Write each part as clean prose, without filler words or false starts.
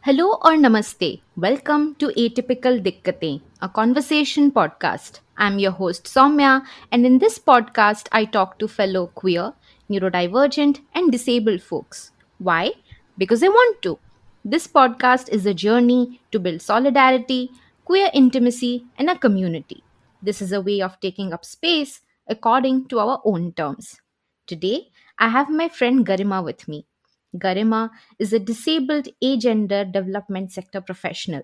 Hello or namaste. Welcome to Atypical Dikkatein, a conversation podcast. I'm your host Soumyaa, and in this podcast, I talk to fellow queer, neurodivergent, and disabled folks. Why? Because I want to. This podcast is a journey to build solidarity, queer intimacy, and a community. This is a way of taking up space according to our own terms. Today, I have my friend Garima with me. Garima is a disabled agender development sector professional.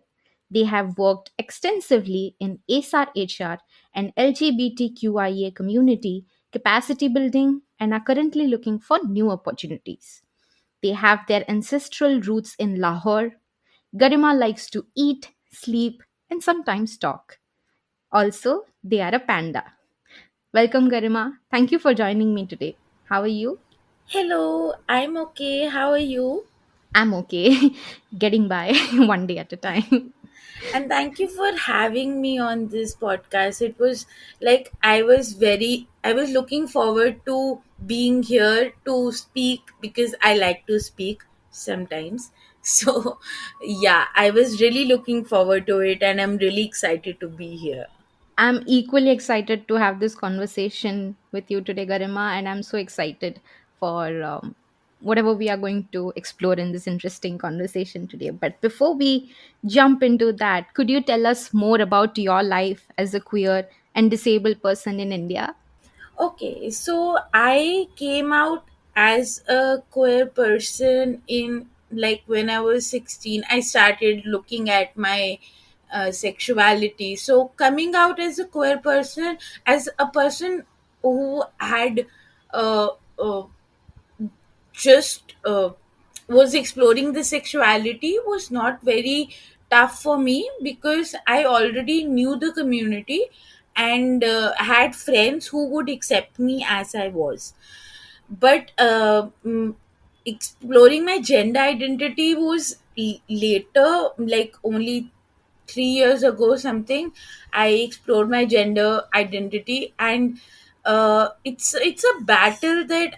They have worked extensively in SRHR and LGBTQIA community capacity building and are currently looking for new opportunities. They have their ancestral roots in Lahore. Garima likes to eat, sleep, and sometimes talk. Also, they are a panda. Welcome, Garima. Thank you for joining me today. How are you? Hello, I'm okay. How are you? I'm okay, getting by one day at a time. And thank you for having me on this podcast. It was like I was looking forward to being here to speak because I like to speak sometimes. So, yeah, I was really looking forward to it and I'm really excited to be here. I'm equally excited to have this conversation with you today, Garima, and I'm so excited for whatever we are going to explore in this interesting conversation today. But before we jump into that, could you tell us more about your life as a queer and disabled person in India? Okay, so I came out as a queer person in like when I was 16. I started looking at my sexuality. So, coming out as a queer person, as a person who had uh, uh, just was exploring the sexuality was not very tough for me because I already knew the community and had friends who would accept me as I was. But exploring my gender identity was later, like only 3 years ago, something. I explored my gender identity, and it's a battle that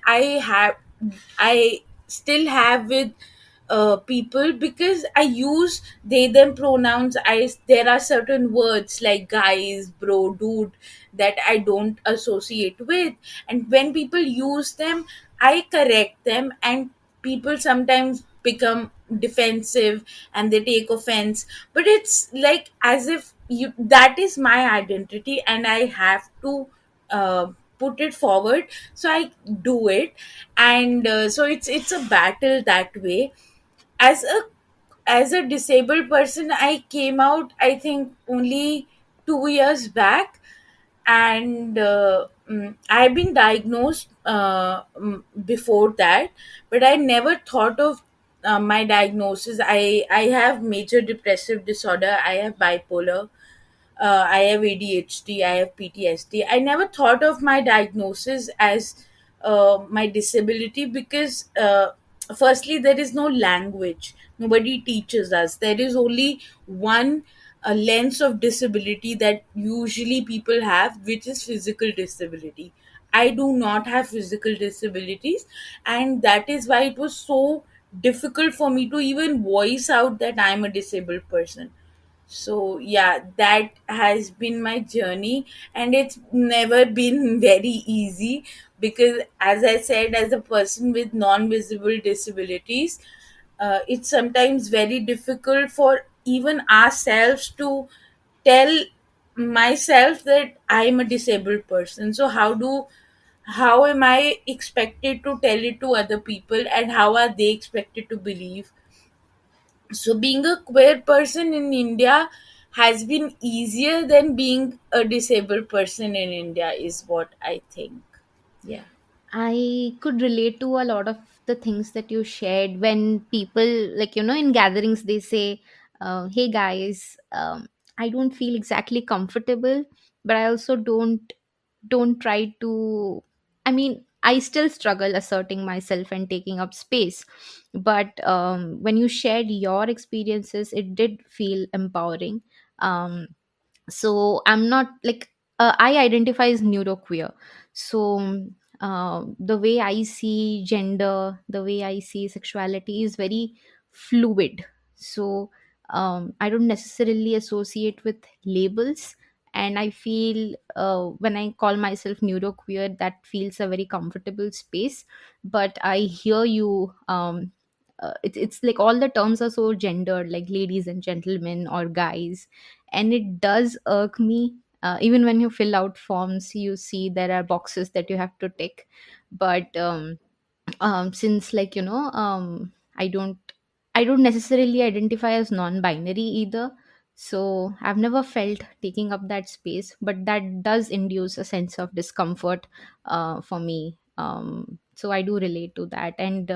I still have with people because I use they them pronouns. There are certain words like guys, bro, dude that I don't associate with, and when people use them, I correct them, and people sometimes become defensive and they take offense. But it's like as if you that is my identity, and I have to. Put it forward, so I do it, and so it's a battle that way. As a as a disabled person, I came out, I think, only 2 years back, and I've been diagnosed before that, but I never thought of my diagnosis. I have major depressive disorder, I have bipolar, I have ADHD, I have PTSD. I never thought of my diagnosis as my disability because, firstly, there is no language. Nobody teaches us. There is only one lens of disability that usually people have, which is physical disability. I do not have physical disabilities, and that is why it was so difficult for me to even voice out that I'm a disabled person. So yeah, that has been my journey, and it's never been very easy because, as I said, as a person with non-visible disabilities, it's sometimes very difficult for even ourselves to tell myself that I'm a disabled person. So how am I expected to tell it to other people, and how are they expected to believe? So being a queer person in India has been easier than being a disabled person in India, is what I think. Yeah. I could relate to a lot of the things that you shared when people, like, in gatherings, they say, hey guys, I don't feel exactly comfortable, but I also don't try to, I mean, I still struggle asserting myself and taking up space. But when you shared your experiences, it did feel empowering. Um, so I'm not like, I identify as neuroqueer. So the way I see gender, the way I see sexuality is very fluid. So I don't necessarily associate with labels, and I feel when I call myself neuroqueer, that feels a very comfortable space. But I hear you. It's like all the terms are so gendered, like ladies and gentlemen or guys, and it does irk me. Even when you fill out forms, you see there are boxes that you have to tick. But since, like, I don't necessarily identify as non-binary either, so I've never felt taking up that space, but that does induce a sense of discomfort for me. So I do relate to that. And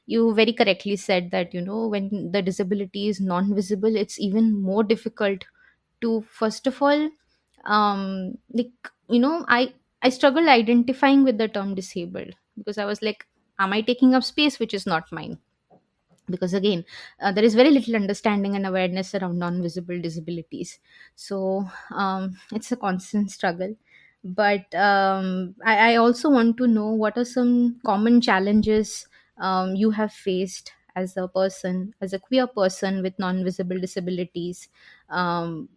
you very correctly said that, when the disability is non-visible, it's even more difficult to, first of all, like, I struggled identifying with the term disabled, because I was like, am I taking up space which is not mine? Because again, there is very little understanding and awareness around non-visible disabilities. So it's a constant struggle. But I also want to know, what are some common challenges you have faced as a person, as a queer person with non-visible disabilities, um,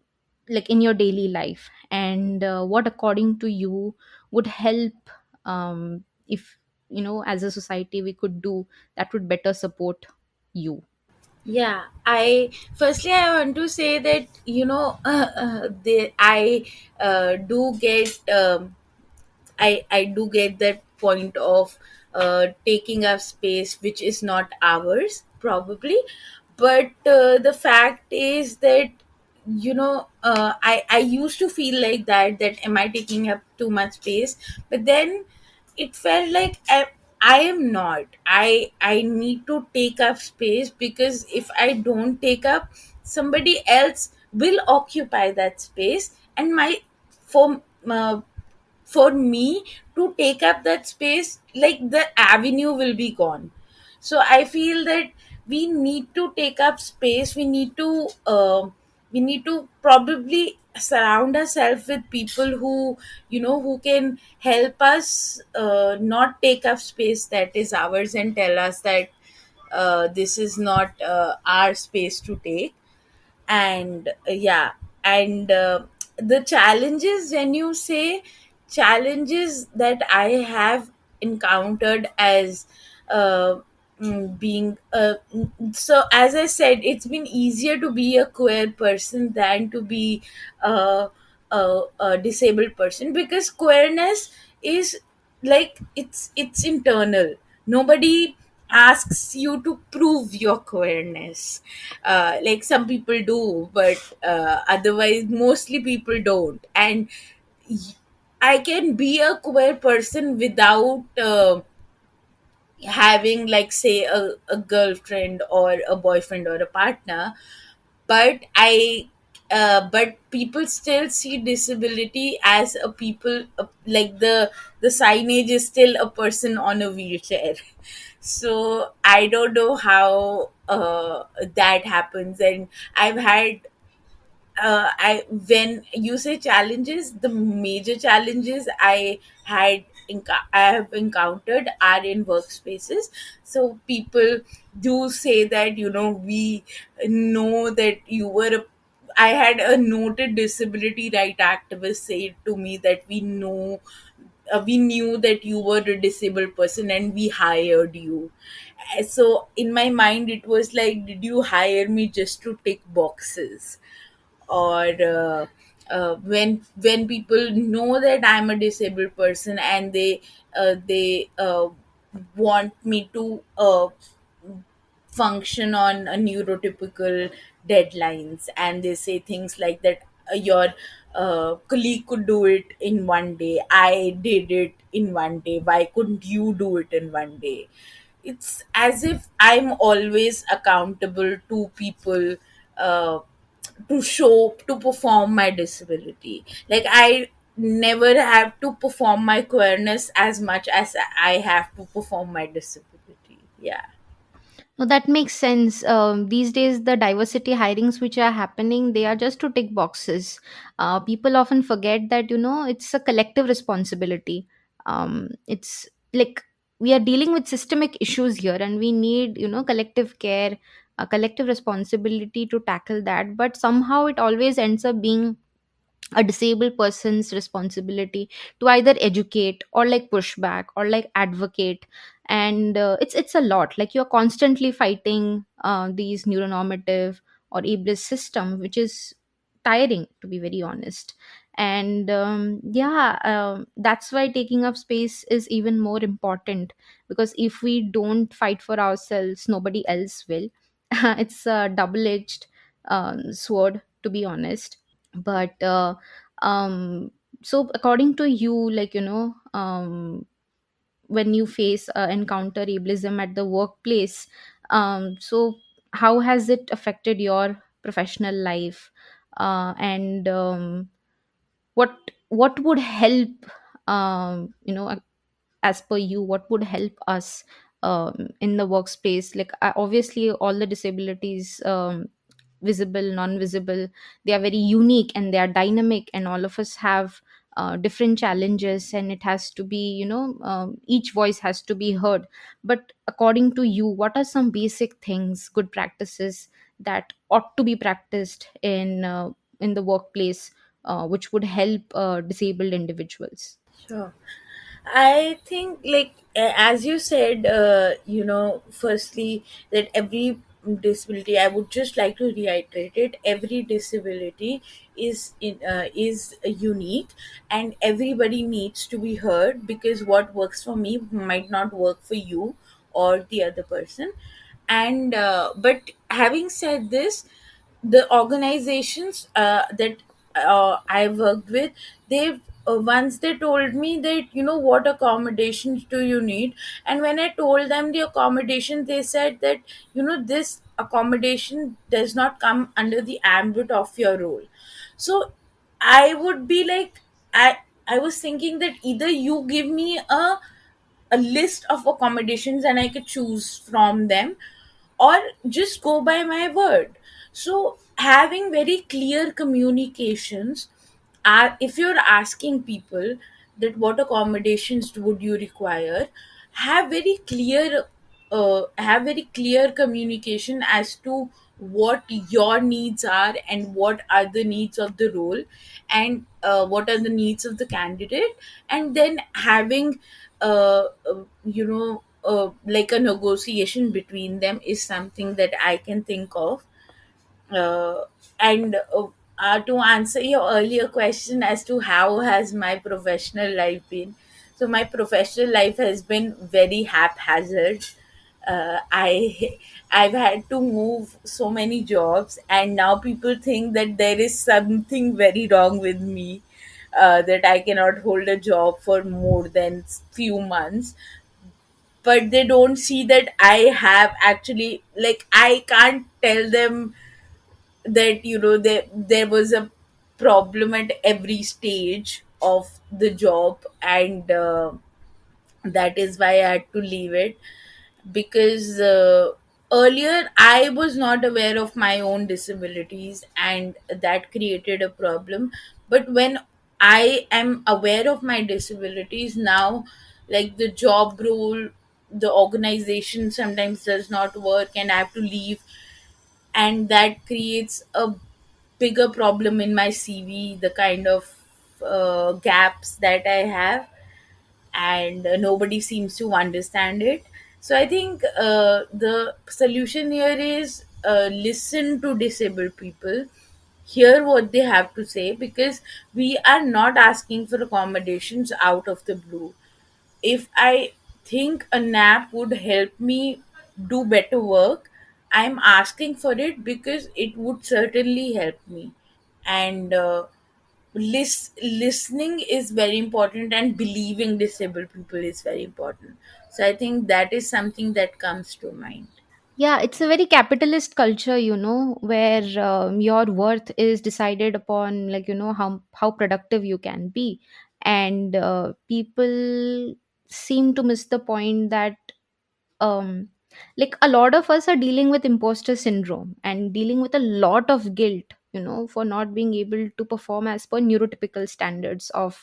like in your daily life, and what according to you would help, if, as a society, we could do that would better support you. Yeah, I firstly I want to say that I do get I do get that point of taking up space which is not ours, probably. But the fact is that I used to feel like that am I taking up too much space? But then it felt like I am not. I need to take up space, because if I don't take up, somebody else will occupy that space, and my for for me to take up that space, like, the avenue will be gone. So I feel that we need to take up space. We need to probably surround ourselves with people who can help us not take up space that is ours, and tell us that this is not our space to take. And yeah, and the challenges, when you say challenges that I have encountered as uh, being so as I said, it's been easier to be a queer person than to be a disabled person, because queerness is like it's internal. Nobody asks you to prove your queerness. Like, some people do, but otherwise mostly people don't. And y- I can be a queer person without having, like, say, a girlfriend or a boyfriend or a partner. But people still see disability as a people, like, the signage is still a person on a wheelchair. So I don't know how that happens. And I've had I when you say challenges, the major challenges I have encountered are in workspaces. So people do say that, we know that you were a I had a noted disability right activist say to me that we knew that you were a disabled person and we hired you. So in my mind it was like, did you hire me just to tick boxes? Or when people know that I'm a disabled person, and they want me to function on a neurotypical deadlines, and they say things like that, your colleague could do it in one day, I did it in one day, why couldn't you do it in one day? It's as if I'm always accountable to people, uh, to perform my disability. Like, I never have to perform my queerness as much as I have to perform my disability. Yeah. No, that makes sense. These days, the diversity hirings which are happening, they are just to tick boxes. People often forget that, it's a collective responsibility. It's like we are dealing with systemic issues here, and we need, collective care. a collective responsibility to tackle that, but somehow it always ends up being a disabled person's responsibility to either educate or like push back or like advocate. And it's a lot, like you're constantly fighting these neuronormative or ableist system, which is tiring, to be very honest. And yeah, that's why taking up space is even more important, because if we don't fight for ourselves, nobody else will. It's a double edged sword, to be honest. But um so according to you, like when you face encounter ableism at the workplace, so how has it affected your professional life, and what would help, as per you, what would help us in the workspace? Like obviously all the disabilities, visible, non-visible, they are very unique and they are dynamic, and all of us have different challenges, and it has to be, each voice has to be heard. But according to you, what are some basic things, good practices that ought to be practiced in the workplace, which would help disabled individuals? Sure. I think, like, as you said, firstly, that every disability, I would just like to reiterate it. Every disability is unique, and everybody needs to be heard, because what works for me might not work for you or the other person. And but having said this, the organizations that I worked with, they've once they told me that, what accommodations do you need, and when I told them the accommodation, they said that, this accommodation does not come under the ambit of your role. So I would be like, I was thinking that either you give me a list of accommodations and I could choose from them, or just go by my word. So having very clear communications are, if you're asking people that what accommodations would you require, have very clear have very clear communication as to what your needs are and what are the needs of the role, and what are the needs of the candidate, and then having like a negotiation between them is something that I can think of. And to answer your earlier question as to how has my professional life been, so my professional life has been very haphazard. I've had to move so many jobs, and now people think that there is something very wrong with me, that I cannot hold a job for more than few months. But they don't see that I have actually, like, I can't tell them that, there was a problem at every stage of the job, and that is why I had to leave it. Because earlier I was not aware of my own disabilities, and that created a problem. But when I am aware of my disabilities now, like the job role, the organization sometimes does not work and I have to leave, and that creates a bigger problem in my CV, the kind of gaps that I have, and nobody seems to understand it. So I think the solution here is, listen to disabled people, hear what they have to say, because we are not asking for accommodations out of the blue. If I think a nap would help me do better work, I'm asking for it because it would certainly help me. And listening is very important, and believing disabled people is very important. So I think that is something that comes to mind. Yeah, it's a very capitalist culture, where your worth is decided upon, like, how productive you can be. And people seem to miss the point that, um like, a lot of us are dealing with imposter syndrome and dealing with a lot of guilt, for not being able to perform as per neurotypical standards of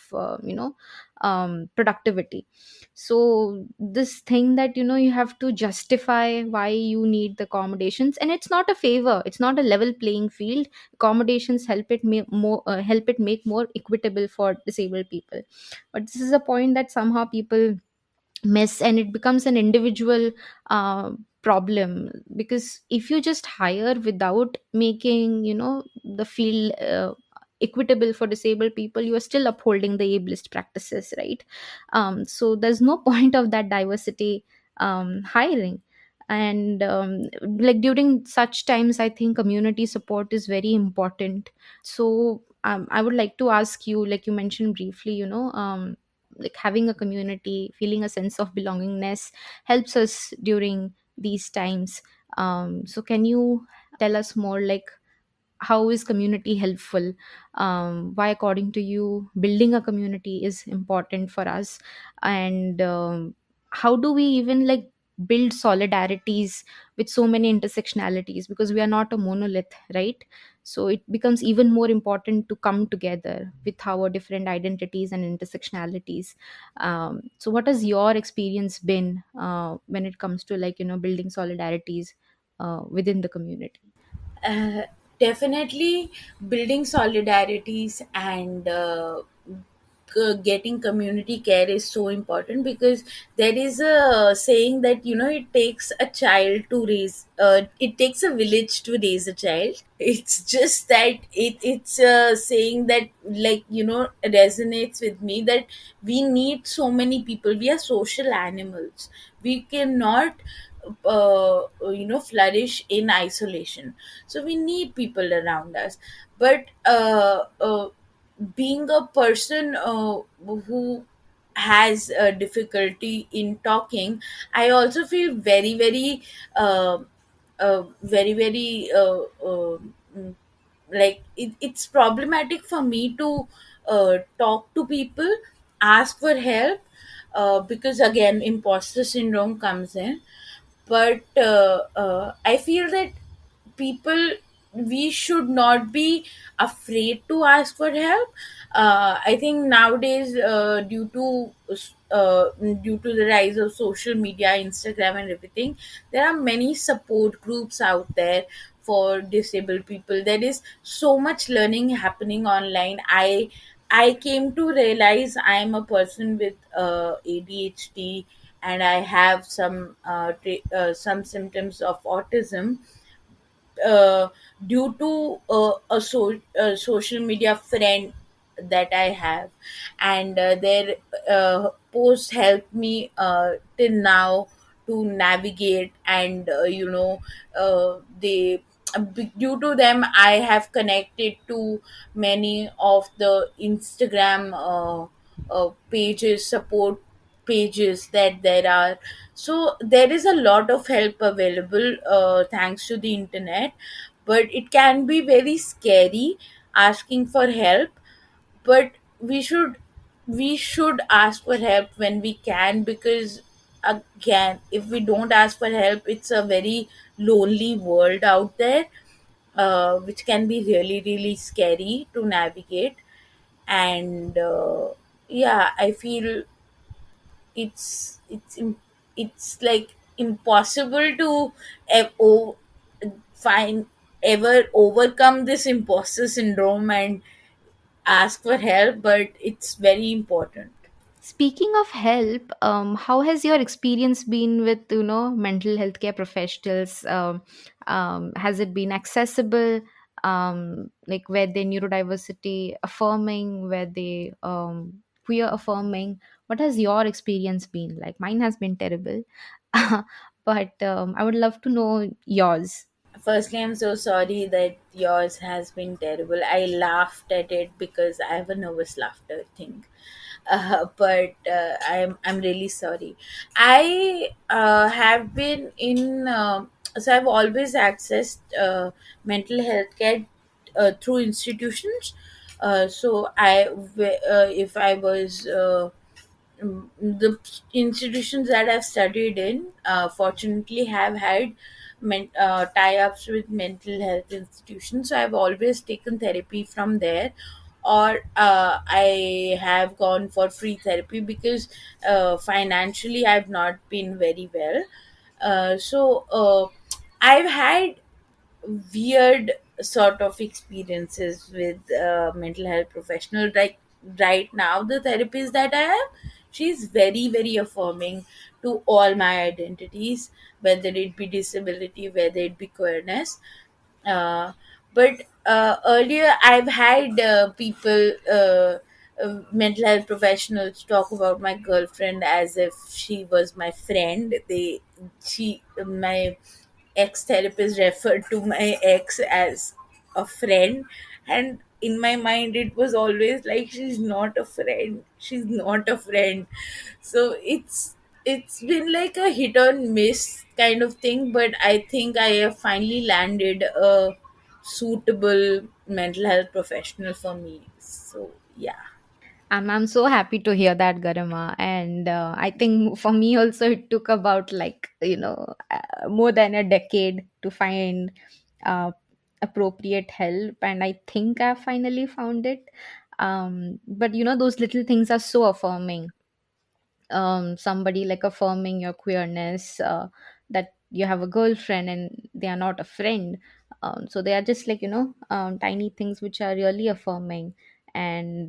productivity. So this thing that you have to justify why you need the accommodations, and it's not a favor, it's not a level playing field. Accommodations help it make more equitable for disabled people, but this is a point that somehow people miss, and it becomes an individual problem. Because if you just hire without making the field equitable for disabled people, you are still upholding the ableist practices, right? So there's no point of that diversity hiring. And like during such times, I think community support is very important. So I would like to ask you, like you mentioned briefly, like having a community, feeling a sense of belongingness helps us during these times. So can you tell us more, like how is community helpful? Why according to you building a community is important for us? And how do we even like build solidarities with so many intersectionalities, because we are not a monolith, right? So it becomes even more important to come together with our different identities and intersectionalities. So what has your experience been when it comes to like building solidarities within the community? uh, Definitely building solidarities and getting community care is so important, because there is a saying that it takes a child to raise it takes a village to raise a child. It's just that it's a saying that, like, resonates with me, that we need so many people. We are social animals. We cannot flourish in isolation. So we need people around us. But being a person who has a difficulty in talking, I also feel very very very very mm, like it's problematic for me to talk to people, ask for help, because again imposter syndrome comes in. But I feel that people, we should not be afraid to ask for help. I think nowadays, due to the rise of social media, Instagram and everything, there are many support groups out there for disabled people. There is so much learning happening online. I came to realize I am a person with ADHD, and I have some symptoms of autism, uh, due to a social media friend that I have. And their posts helped me till now to navigate, and due to them I have connected to many of the Instagram pages, support pages that there are. So there is a lot of help available thanks to the internet. But it can be very scary asking for help. But we should ask for help when we can, because again, if we don't ask for help, it's a very lonely world out there, which can be really really scary to navigate. And yeah, I feel it's like impossible to find ever overcome this imposter syndrome and ask for help, but it's very important. Speaking of help, how has your experience been with mental health care professionals? Has it been accessible? Like were they neurodiversity affirming? Were they queer affirming? What has your experience been like? Mine has been terrible, but I would love to know yours. Firstly, I'm so sorry that yours has been terrible. I laughed at it because I have a nervous laughter thing. But I'm really sorry. I have been in. So I've always accessed mental health care through institutions. If I was the institutions that I've studied in, fortunately, have had tie-ups with mental health institutions, so I've always taken therapy from there, or I have gone for free therapy because financially I've not been very well. So I've had weird sort of experiences with mental health professional. Like right now, the therapist that I have, she's very very affirming to all my identities, whether it be disability, whether it be queerness. But earlier I've had people, mental health professionals, talk about my girlfriend as if she was my friend. She my ex therapist referred to my ex as a friend, and in my mind it was always like, she's not a friend, she's not a friend. So it's been like a hit or miss kind of thing, but I think I have finally landed a suitable mental health professional for me. So yeah. I'm so happy to hear that, Garima. And I think for me also, it took about like, more than a decade to find uh, appropriate help. And I think I finally found it. But, those little things are so affirming. Somebody like affirming your queerness, that you have a girlfriend and they are not a friend. So they are just like, tiny things which are really affirming. And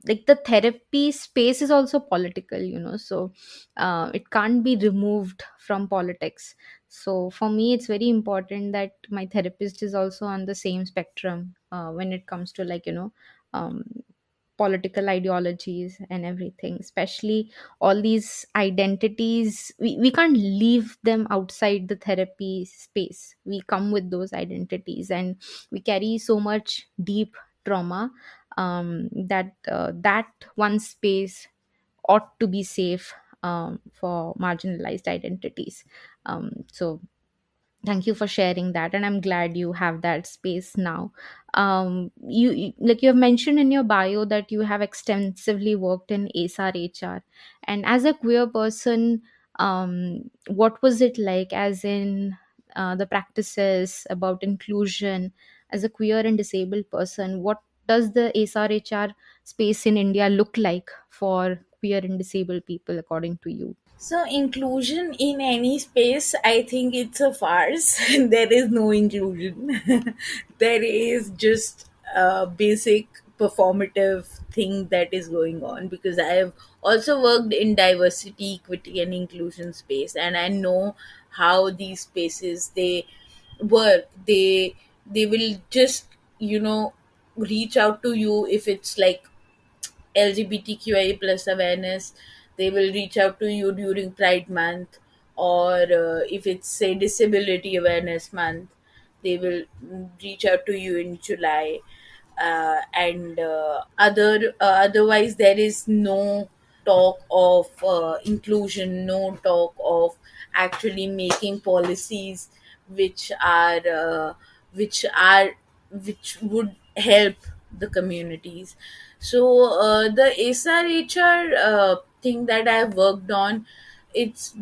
like the therapy space is also political, so it can't be removed from politics. So for me, it's very important that my therapist is also on the same spectrum when it comes to like, um, political ideologies and everything, especially all these identities. We can't leave them outside the therapy space. We come with those identities and we carry so much deep trauma, that one space ought to be safe for marginalized identities. So thank you for sharing that, and I'm glad you have that space now. Like you have mentioned in your bio that you have extensively worked in SRHR, and as a queer person, what was it like, as in the practices about inclusion as a queer and disabled person? What does the SRHR space in India look like for queer and disabled people, according to you? So, inclusion in any space, I think it's a farce. There is no inclusion. There is just a basic performative thing that is going on, because I have also worked in diversity, equity, and inclusion space, and I know how these spaces they work. They will just, you know, reach out to you if it's like LGBTQIA plus awareness. They will reach out to you during Pride Month, or if it's say Disability Awareness Month, they will reach out to you in July. And otherwise, there is no talk of inclusion, no talk of actually making policies which are which are which would help the communities. So the SRHR thing that I've worked on, it's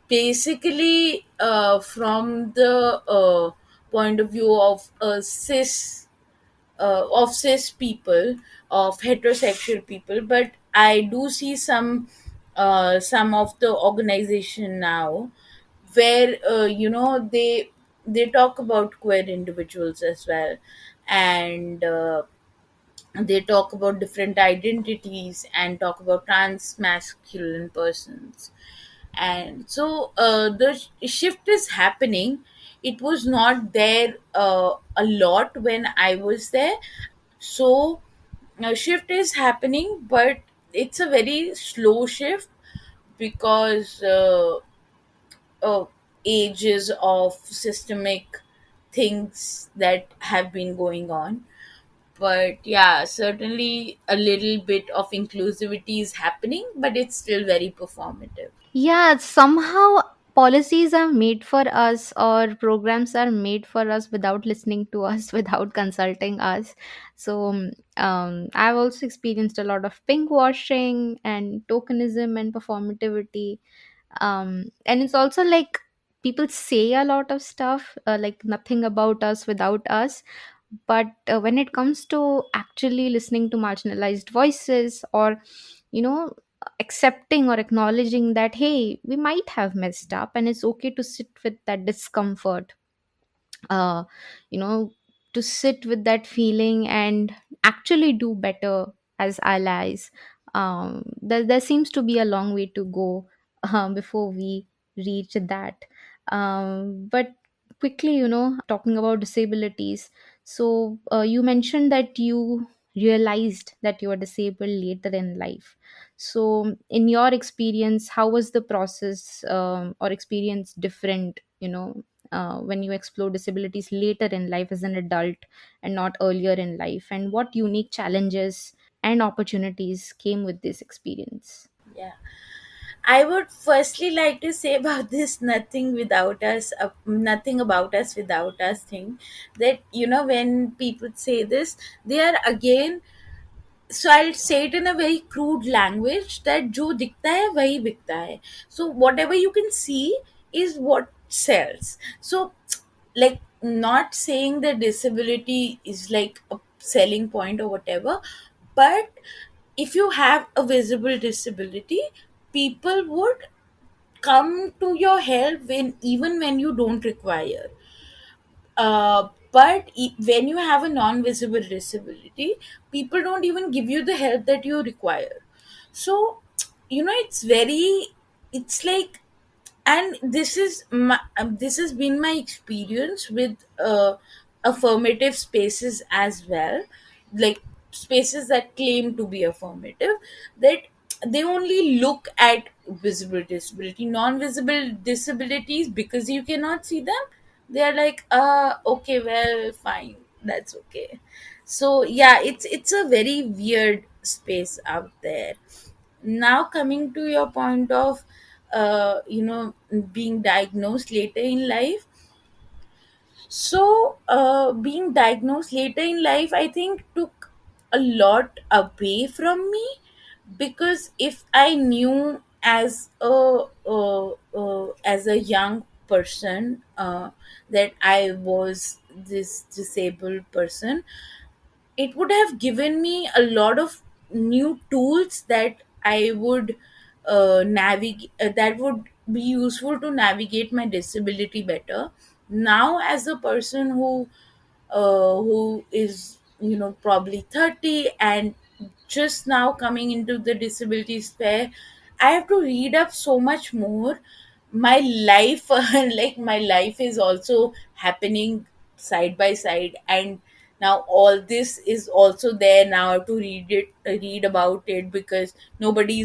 basically from the point of view of cis people, of heterosexual people, but I do see some of the organization now where they talk about queer individuals as well, and they talk about different identities and talk about trans masculine persons. And so the shift is happening. It was not there a lot when I was there. So shift is happening, but it's a very slow shift, because uh, ages of systemic things that have been going on. But yeah, certainly a little bit of inclusivity is happening, but it's still very performative. Yeah, somehow policies are made for us or programs are made for us without listening to us, without consulting us. So, I've also experienced a lot of pink washing and tokenism and performativity. And it's also like people say a lot of stuff, like nothing about us without us, but when it comes to actually listening to marginalized voices, or you know accepting or acknowledging that hey, we might have messed up and it's okay to sit with that discomfort, uh, you know, to sit with that feeling and actually do better as allies. There seems to be a long way to go before we reach that. But quickly, talking about disabilities. So, you mentioned that you realized that you are disabled later in life. So, in your experience, how was the process or experience different? When you explore disabilities later in life as an adult and not earlier in life, and what unique challenges and opportunities came with this experience? Yeah. I would firstly like to say about this nothing without us, nothing about us without us thing. That, when people say this, they are again, so I'll say it in a very crude language that जो दिखता है वही बिकता है. So whatever you can see is what sells. So, like, not saying that disability is like a selling point or whatever, but if you have a visible disability, people would come to your help even when you don't require. When you have a non-visible disability, people don't even give you the help that you require. So, it's like, and this has been my experience with affirmative spaces as well, like spaces that claim to be affirmative, that they only look at visible disability, non-visible disabilities, because you cannot see them. They are like, okay, well, fine, that's okay. So yeah, it's a very weird space out there. Now, coming to your point of being diagnosed later in life. So, being diagnosed later in life, I think, took a lot away from me, because if I knew as a young person, that I was this disabled person, it would have given me a lot of new tools that I would navigate, that would be useful to navigate my disability better. Now, as a person who is, probably 30 and just now coming into the disability sphere, I have to read up so much more. My life like, my life is also happening side by side, and now all this is also there. Now I have to read about it, because nobody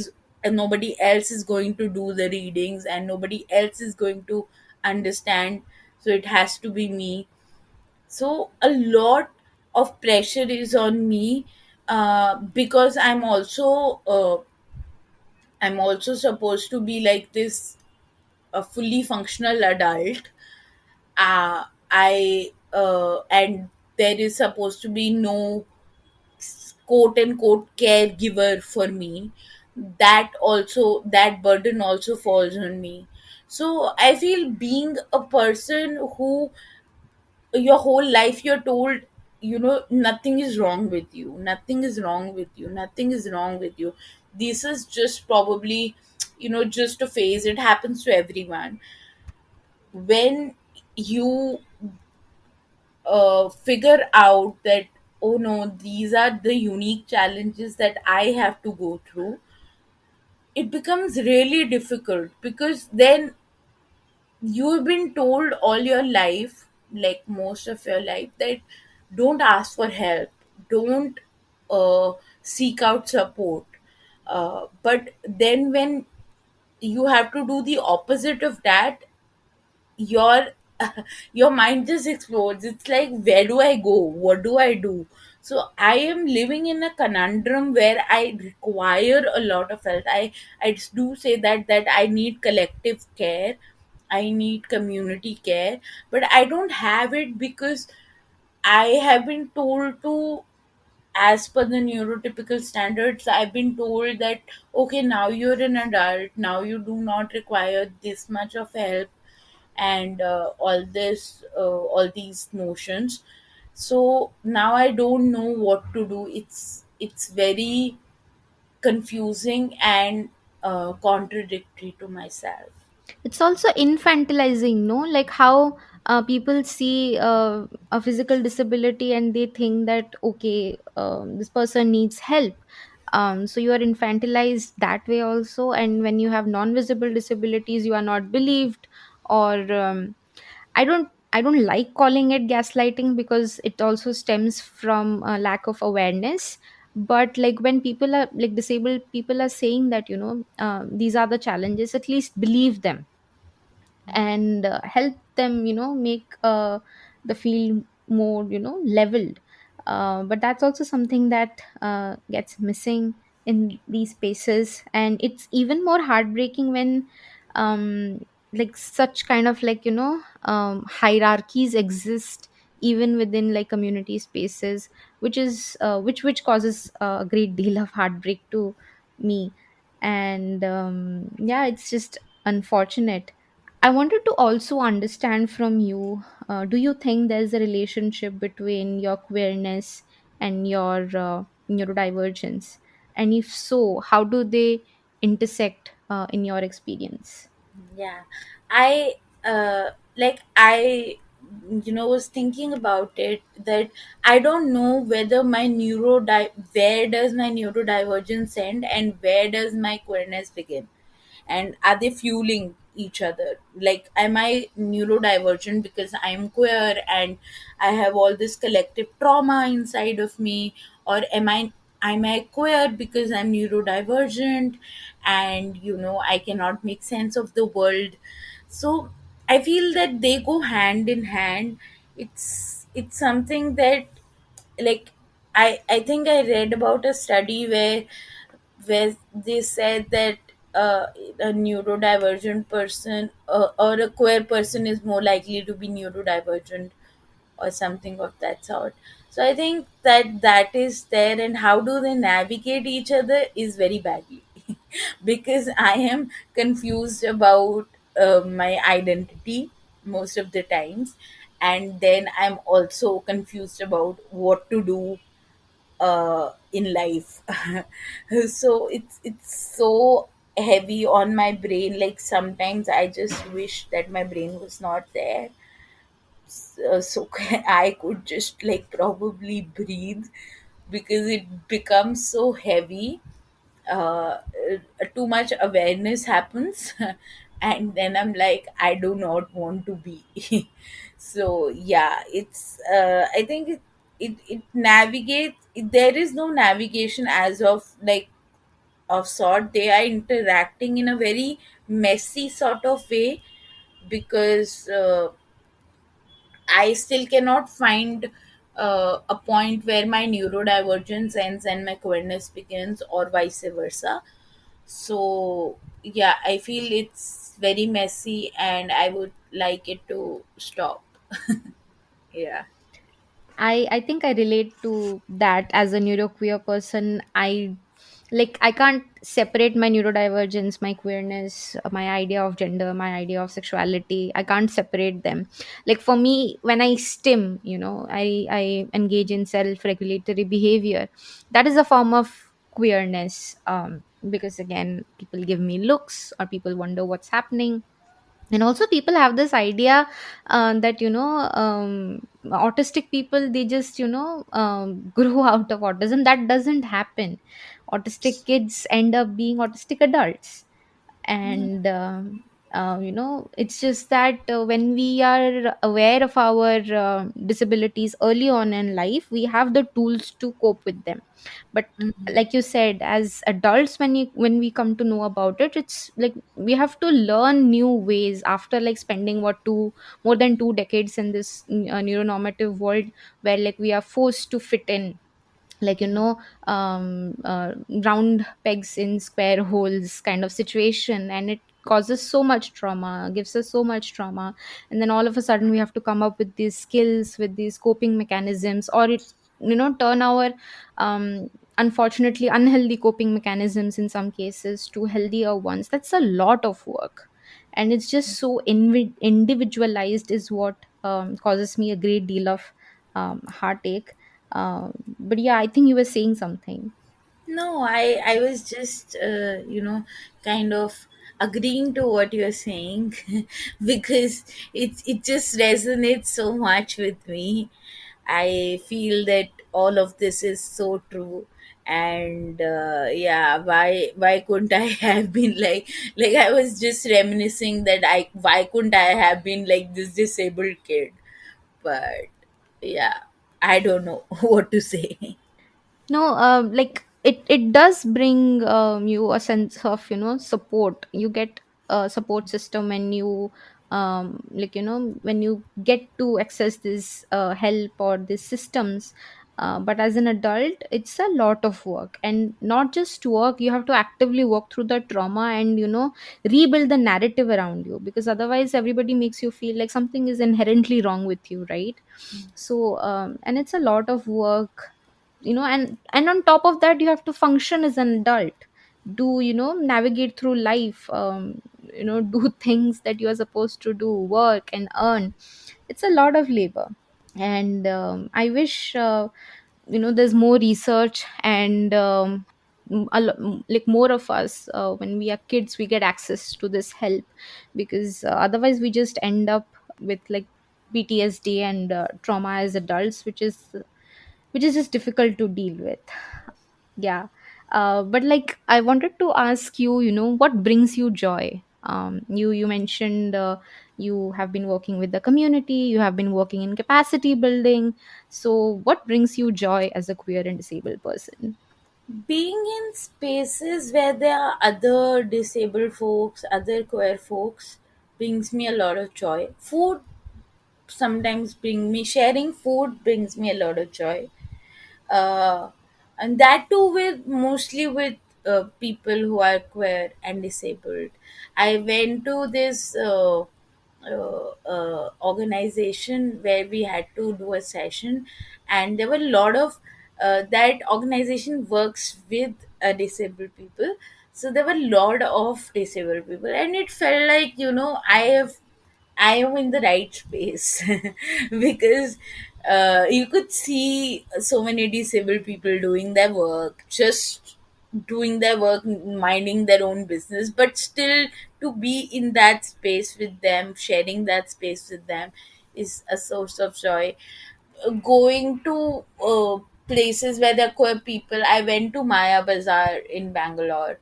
else is going to do the readings, and nobody else is going to understand, so it has to be me. So a lot of pressure is on me, because I'm also supposed to be like this, a fully functional adult. I And there is supposed to be no quote unquote caregiver for me. That burden also falls on me. So I feel, being a person who your whole life you're told, nothing is wrong with you, nothing is wrong with you, nothing is wrong with you, this is just probably, just a phase, it happens to everyone. When you figure out that, oh no, these are the unique challenges that I have to go through, it becomes really difficult, because then you've been told all your life, like most of your life, that don't ask for help, don't seek out support. But then when you have to do the opposite of that, your your mind just explodes. It's like, where do I go, what do I do? So I am living in a conundrum where I require a lot of help. I just do say that I need collective care, I need community care, but I don't have it, because I have been told to, as per the neurotypical standards, I've been told that, okay, now you're an adult, now you do not require this much of help, and all these notions. So now I don't know what to do. It's very confusing and contradictory to myself. It's also infantilizing, no, like how people see a physical disability and they think that okay, this person needs help. So you are infantilized that way also, and when you have non-visible disabilities you are not believed. Or I don't like calling it gaslighting because it also stems from a lack of awareness. But like when people are like disabled people are saying that these are the challenges, at least believe them and help them make the field more leveled. But that's also something that gets missing in these spaces, and it's even more heartbreaking when um like such kind of hierarchies exist even within like community spaces, which causes a great deal of heartbreak to me. And yeah, it's just unfortunate. I wanted to also understand from you, do you think there's a relationship between your queerness and your neurodivergence? And if so, how do they intersect in your experience? Yeah, I I was thinking about it, that I don't know whether where does my neurodivergence end and where does my queerness begin, and are they fueling each other? Like, am I neurodivergent because I'm queer and I have all this collective trauma inside of me, or am I queer because I'm neurodivergent and I cannot make sense of the world? So I feel that they go hand in hand. It's something that, like, I think I read about a study where they said that a neurodivergent person or a queer person is more likely to be neurodivergent or something of that sort. So I think that is there, and how do they navigate each other is very badly because I am confused about my identity most of the times, and then I'm also confused about what to do in life. So it's so heavy on my brain. Like, sometimes I just wish that my brain was not there, so I could just, like, probably breathe, because it becomes so heavy. Too much awareness happens and then I'm like, I do not want to be. So yeah, I think it navigates. There is no navigation as of, like, of sort. They are interacting in a very messy sort of way, because I still cannot find a point where my neurodivergence ends and my queerness begins, or vice versa. So yeah, I feel it's very messy and I would like it to stop. Yeah. I think I relate to that as a neuroqueer person. I can't separate my neurodivergence, my queerness, my idea of gender, my idea of sexuality. I can't separate them. Like for me, when I stim, I engage in self-regulatory behavior. That is a form of queerness. Because again, people give me looks or people wonder what's happening. And also people have this idea that autistic people, they just grow out of autism. That doesn't happen. Autistic kids end up being autistic adults. And it's just that when we are aware of our disabilities early on in life, we have the tools to cope with them. But Mhm. like you said, as adults, when we come to know about it, it's like we have to learn new ways after like spending more than 2 decades in this neuronormative world, where like we are forced to fit in, like round pegs in square holes kind of situation, and it causes so much trauma, gives us so much trauma. And then all of a sudden we have to come up with these skills, with these coping mechanisms, or it turn our um unfortunately unhealthy coping mechanisms in some cases to healthier ones. That's a lot of work. and it's just so individualized is what causes me a great deal of heartache. But yeah, I think you were saying something. No, I was just kind of agreeing to what you're saying because it just resonates so much with me. I feel that all of this is so true, and yeah, why couldn't I have been like I was just reminiscing that I why couldn't I have been like this disabled kid, but yeah, I don't know what to say. No, like it does bring you a sense of, support. You get a support system when you like, when you get to access this help or these systems. But as an adult, it's a lot of work, and not just work. You have to actively work through the trauma and, rebuild the narrative around you, because otherwise everybody makes you feel like something is inherently wrong with you, right? So and it's a lot of work, and on top of that, you have to function as an adult, do, navigate through life, do things that you are supposed to do, work and earn. It's a lot of labor. And I wish, there's more research, and like more of us, when we are kids, we get access to this help, because otherwise we just end up with like PTSD and trauma as adults, which is just difficult to deal with. Yeah. But like, I wanted to ask you, what brings you joy? You mentioned you have been working with the community, you have been working in capacity building. So what brings you joy as a queer and disabled person? Being in spaces where there are other disabled folks, other queer folks, brings me a lot of joy. Food sometimes bring me sharing food brings me a lot of joy, uh, and that too with mostly with people who are queer and disabled. I went to this organization where we had to do a session, and there were a lot of that organization works with disabled people. So there were a lot of disabled people, and it felt like I am in the right space because you could see so many disabled people doing their work, just doing their work, minding their own business, but still to be in that space with them, sharing that space with them is a source of joy. Going to places where there are queer people. I went to Maya Bazaar in Bangalore.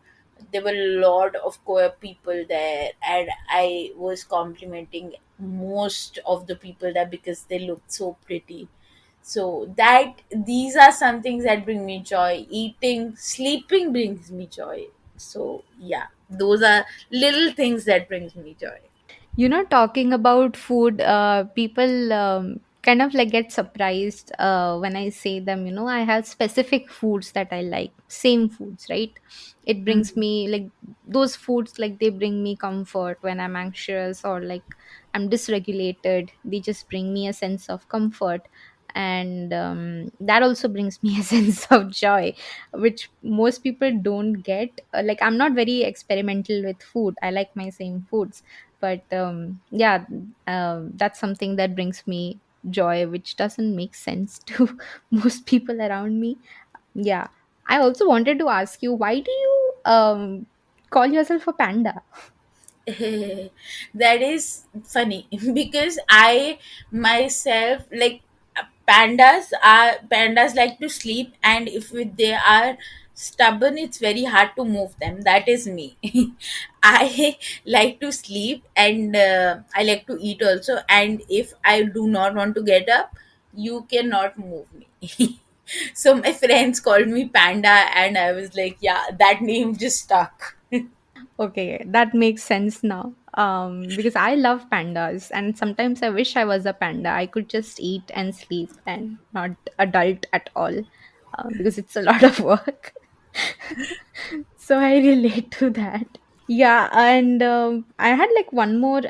There were a lot of queer people there, and I was complimenting most of the people there because they looked so pretty. So that these are some things that bring me joy. Eating, sleeping brings me joy. So yeah, those are little things that brings me joy. Talking about food, people kind of like get surprised when I say them. I have specific foods that I like, same foods, right? It brings me like those foods, like they bring me comfort when I'm anxious or like I'm dysregulated. They just bring me a sense of comfort. And that also brings me a sense of joy, which most people don't get. Like, I'm not very experimental with food. I like my same foods, but yeah, that's something that brings me joy, which doesn't make sense to most people around me. Yeah. I also wanted to ask you, why do you call yourself a panda? That is funny because I myself like pandas like to sleep, and if they are stubborn it's very hard to move them. That is me. I like to sleep, and I like to eat also, and if I do not want to get up, you cannot move me. So my friends called me panda, and I was like, yeah, that name just stuck. Okay, that makes sense now. Because I love pandas, and sometimes I wish I was a panda. I could just eat and sleep and not adult at all, because it's a lot of work. So I relate to that. Yeah, and I had like one more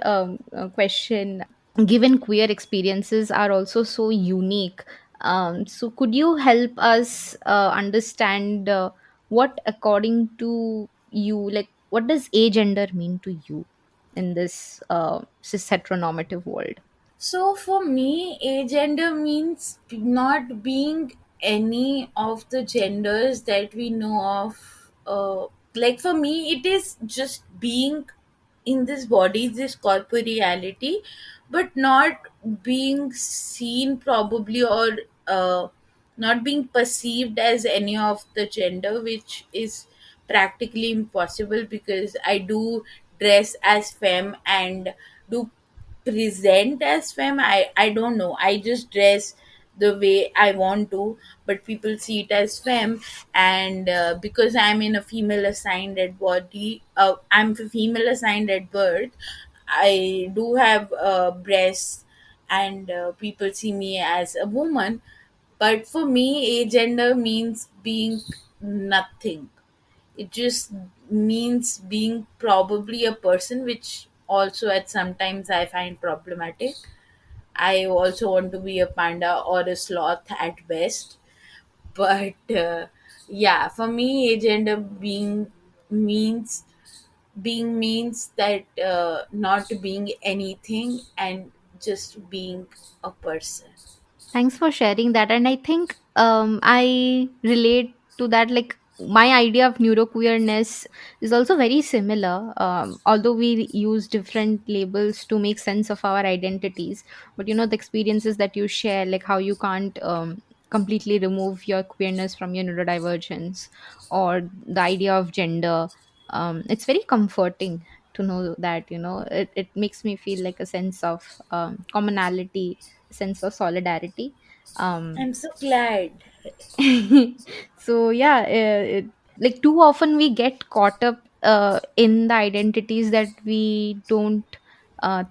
question. Given queer experiences are also so unique, so could you help us understand what, according to you, like what does agender mean to you? in this cis heteronormative world? So for me, agender means not being any of the genders that we know of. Like for me, it is just being in this body, this corporeality, but not being seen probably, or not being perceived as any of the gender, which is practically impossible because I do dress as femme and do present as femme. I don't know, I just dress the way I want to, but people see it as femme. And because I'm in a female assigned at body, I'm a female assigned at birth, I do have breasts, and people see me as a woman. But for me, agender means being nothing. It just means being probably a person, which also at sometimes I find problematic. I also want to be a panda or a sloth at best. But yeah, for me, agender means means that not being anything and just being a person. Thanks for sharing that. And I think I relate to that. Like, my idea of neuroqueerness is also very similar, although we use different labels to make sense of our identities. But the experiences that you share, like how you can't completely remove your queerness from your neurodivergence, or the idea of gender, it's very comforting to know that, it makes me feel like a sense of commonality, sense of solidarity. um I'm so glad. so yeah, like too often we get caught up in the identities that we don't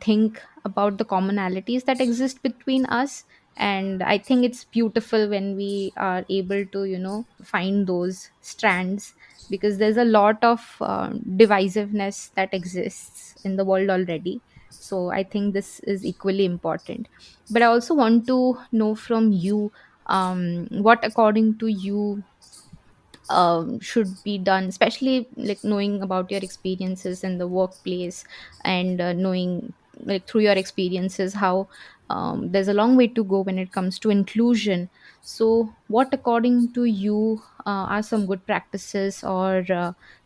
think about the commonalities that exist between us. And I think it's beautiful when we are able to find those strands, because there's a lot of divisiveness that exists in the world already. So I think this is equally important. But I also want to know from you, what according to you should be done, especially like knowing about your experiences in the workplace, and knowing, like, through your experiences, how there's a long way to go when it comes to inclusion. So what according to you are some good practices, or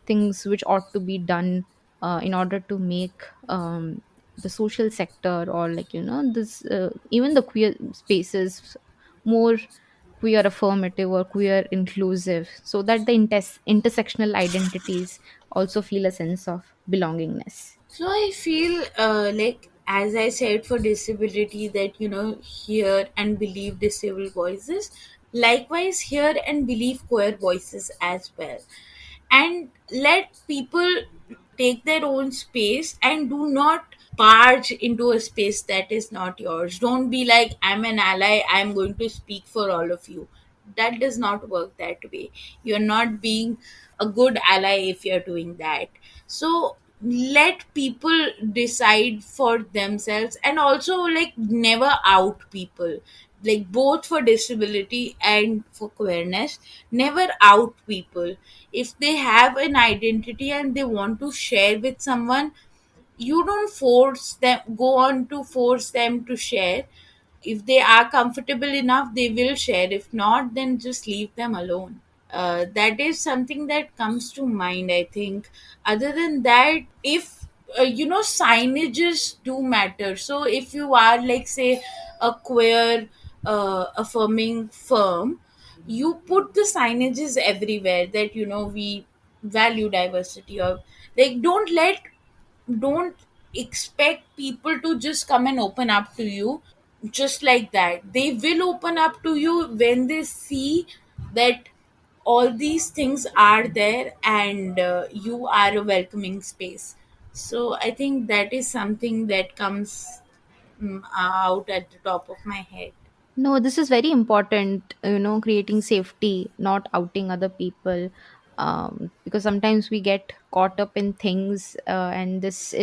things which ought to be done in order to make the social sector, or like this even the queer spaces more queer affirmative or queer inclusive, so that the intersectional identities also feel a sense of belongingness? So I feel like, as I said, for disability, that hear and believe disabled voices. Likewise, hear and believe queer voices as well, and let people take their own space and do not barge into a space that is not yours. Don't be like, I'm an ally, I'm going to speak for all of you. That does not work that way. You're not being a good ally if you're doing that. So let people decide for themselves, and also like never out people, like both for disability and for queerness. Never out people. If they have an identity and they want to share with someone, you don't force them, go on to force them to share. If they are comfortable enough, they will share. If not, then just leave them alone. That is something that comes to mind, I think. Other than that, if signages do matter. So if you are, like, say, a queer affirming firm, you put the signages everywhere that we value diversity. Or like, don't expect people to just come and open up to you just like that. They will open up to you when they see that all these things are there, and you are a welcoming space. So I think that is something that comes out at the top of my head. No, this is very important, creating safety, not outing other people. Because sometimes we get caught up in things, and this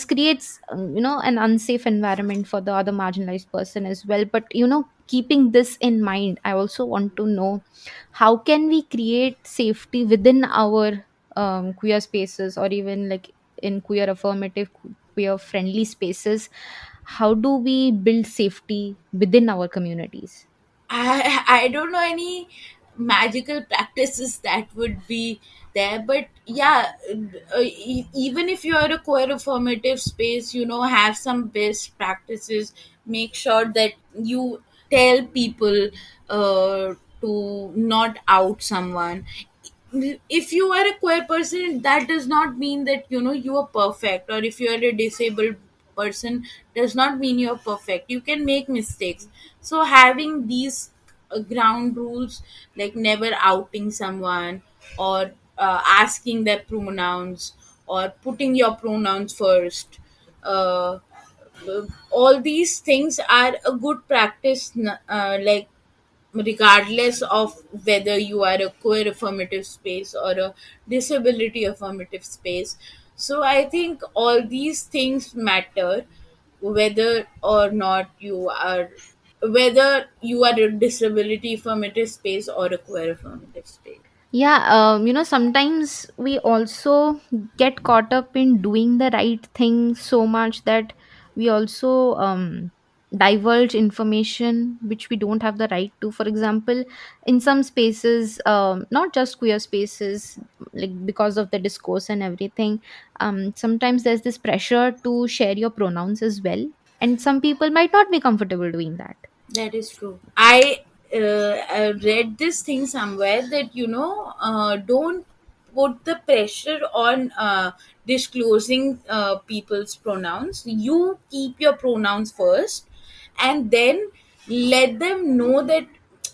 creates, an unsafe environment for the other marginalized person as well. But keeping this in mind, I also want to know, how can we create safety within our queer spaces, or even like in queer affirmative, queer friendly spaces, how do we build safety within our communities? I don't know any magical practices that would be there, but yeah, even if you're a queer affirmative space, have some best practices. Make sure that you tell people to not out someone. If you are a queer person, that does not mean that you are perfect, or if you are a disabled person, does not mean you're perfect. You can make mistakes. So having these ground rules, like never outing someone, or asking their pronouns, or putting your pronouns first, uh, all these things are a good practice, like regardless of whether you are a queer affirmative space or a disability affirmative space. So I think all these things matter, whether or not you are, whether you are a disability affirmative space or a queer affirmative space. Yeah, sometimes we also get caught up in doing the right thing so much that we also divulge information which we don't have the right to. For example, in some spaces, not just queer spaces, like because of the discourse and everything, sometimes there's this pressure to share your pronouns as well, and some people might not be comfortable doing that. That is true. I read this thing somewhere that don't put the pressure on disclosing people's pronouns. You keep your pronouns first, and then let them know that,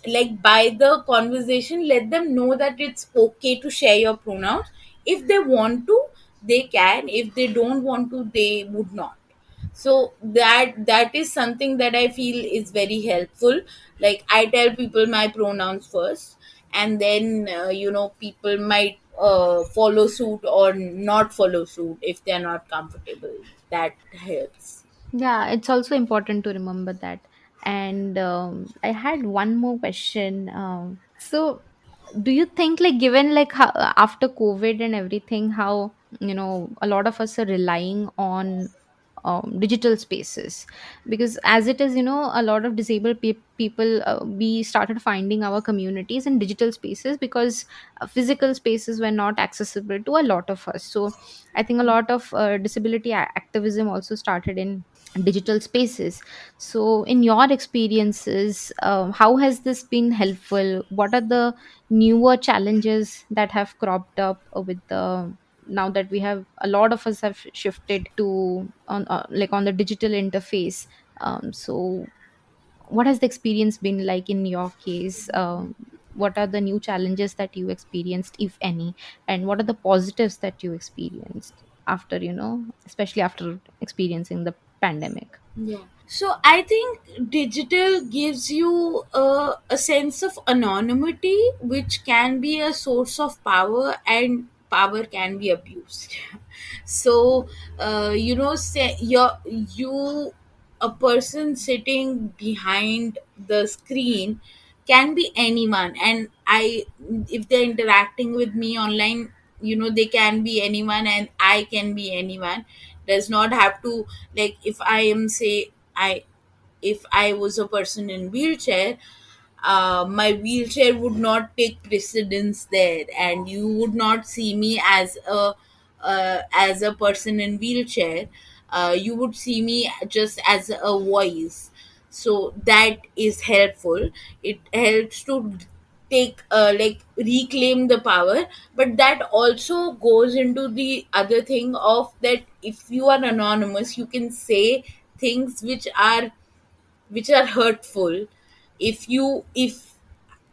like, by the conversation, let them know that it's okay to share your pronouns. If they want to, they can. If they don't want to, they would not. So that is something that I feel is very helpful. Like, I tell people my pronouns first, and then people might follow suit or not follow suit if they're not comfortable. That helps. Yeah, it's also important to remember that. And I had one more question. So, do you think, like, given like how, after COVID and everything, how a lot of us are relying on digital spaces, because as it is, a lot of disabled people, we started finding our communities in digital spaces because physical spaces were not accessible to a lot of us. So, I think a lot of disability activism also started in digital spaces. So in your experiences, how has this been helpful? What are the newer challenges that have cropped up with the, now that we have, a lot of us have shifted to on like on the digital interface? So what has the experience been like in your case? What are the new challenges that you experienced, if any, and what are the positives that you experienced after, especially after experiencing the pandemic? Yeah. So I think digital gives you a sense of anonymity, which can be a source of power, and power can be abused. So, say a person sitting behind the screen can be anyone, and if they're interacting with me online, they can be anyone, and I can be anyone. Does not have to, like, if I am, say, if I was a person in wheelchair, my wheelchair would not take precedence there, and you would not see me as a person in wheelchair. You would see me just as a voice. So that is helpful. It helps to take, like, reclaim the power. But that also goes into the other thing of that, if you are anonymous, you can say things which are hurtful. If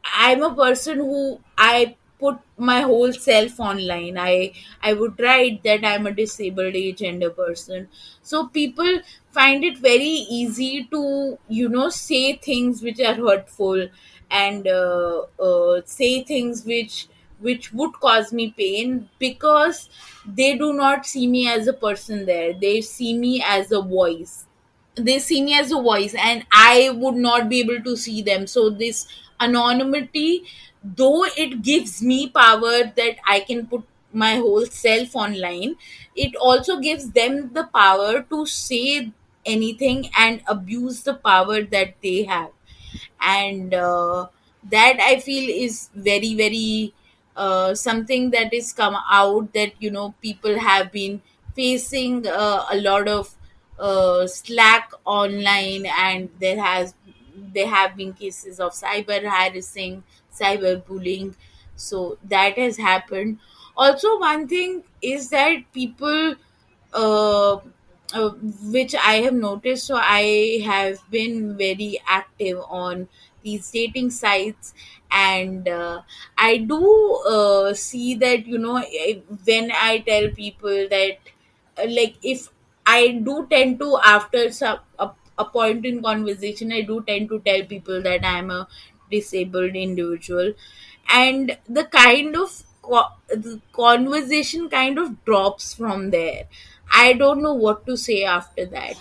I'm a person who I put my whole self online, I would write that I'm a disabled agender person. So people find it very easy to say things which are hurtful, and say things which would cause me pain, because they do not see me as a person there. They see me as a voice. They see me as a voice, and I would not be able to see them. So this anonymity, though it gives me power, that I can put my whole self online, it also gives them the power to say anything and abuse the power that they have. And that I feel is very, very something that is come out, that people have been facing a lot of slack online, and there have been cases of cyber harassing, cyber bullying. So that has happened. Also, one thing is that people, uh, uh, which I have noticed. So I have been very active on these dating sites, and I do see that, when I tell people that, like, if I do tend to, after a point in conversation, I do tend to tell people that I'm a disabled individual, and the conversation kind of drops from there. I don't know what to say after that,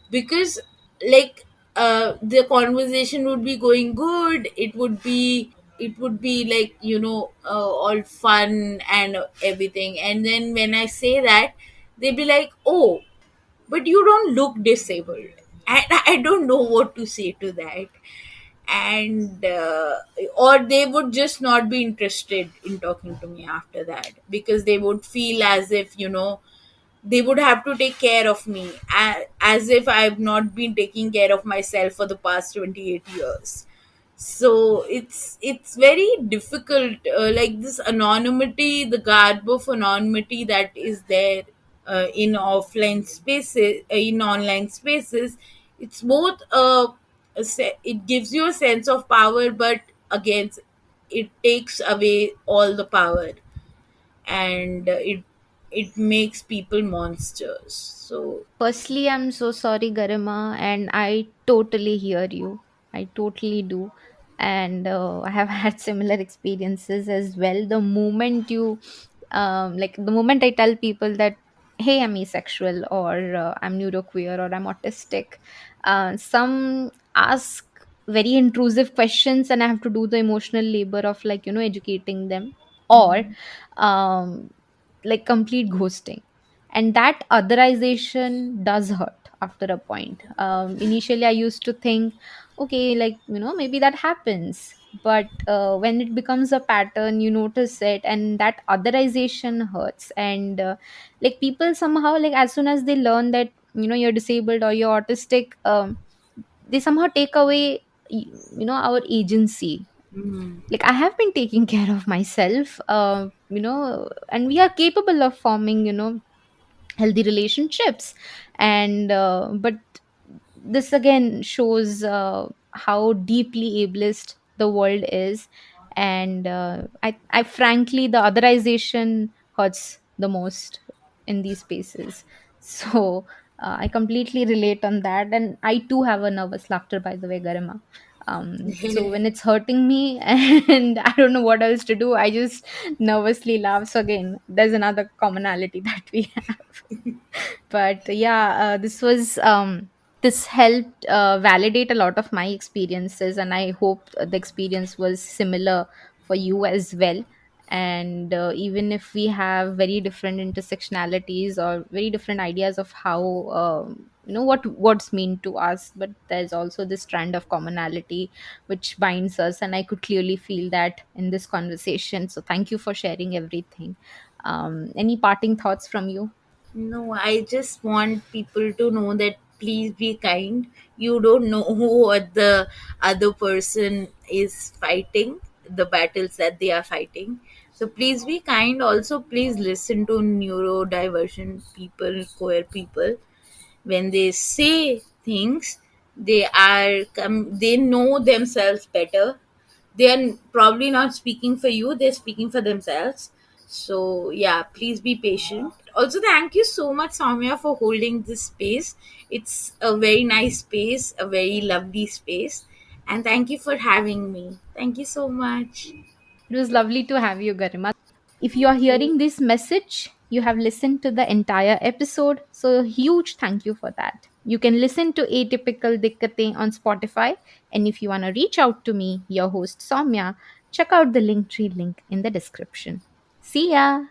because, like, the conversation would be going good. It would be like, all fun and everything, and then when I say that, they'd be like, oh, but you don't look disabled. And I don't know what to say to that. And or they would just not be interested in talking to me after that, because they would feel as if, they would have to take care of me, as if I've not been taking care of myself for the past 28 years. So it's very difficult, like, this anonymity, the garb of anonymity that is there in offline spaces, in online spaces. It's both it gives you a sense of power, but again, it takes away all the power, and it makes people monsters. So Firstly, I'm so sorry, Garima, and I totally hear you. I totally do. And I have had similar experiences as well. The moment the moment I tell people that, hey, I'm asexual, or I'm neuroqueer, or I'm autistic, some ask very intrusive questions, and I have to do the emotional labor of, like, educating them, or um, like complete ghosting. And that otherization does hurt after a point. Initially I used to think, okay, like, maybe that happens, but when it becomes a pattern, you notice it, and that otherization hurts. And like, people somehow, like, as soon as they learn that, you're disabled or you're autistic, they somehow take away our agency. mm, Like, I have been taking care of myself, and we are capable of forming, healthy relationships. And but this again shows how deeply ableist the world is. And I frankly, the otherization hurts the most in these spaces. So I completely relate on that, and I too have a nervous laughter, by the way, Garima. So when it's hurting me and I don't know what else to do, I just nervously laugh. So again, there's another commonality that we have. But yeah, this helped validate a lot of my experiences, and I hope the experience was similar for you as well. And even if we have very different intersectionalities or very different ideas of how, what's mean to us, but there's also this strand of commonality which binds us, and I could clearly feel that in this conversation. So thank you for sharing everything. Any parting thoughts from you? no, I just want people to know that, please be kind. You don't know what the other person is fighting, the battles that they are fighting. So please be kind. Also, please listen to neurodivergent people, queer people. When they say things, they know themselves better. They are probably not speaking for you, they're speaking for themselves. So yeah, please be patient. Also, thank you so much, Soumya, for holding this space. It's a very nice space, a very lovely space, and thank you for having me. Thank you so much. It was lovely to have you, Garima. If you are hearing this message, you have listened to the entire episode. So, a huge thank you for that. You can listen to Atypical Dikkate on Spotify. And if you want to reach out to me, your host Soumya, check out the Linktree link in the description. See ya!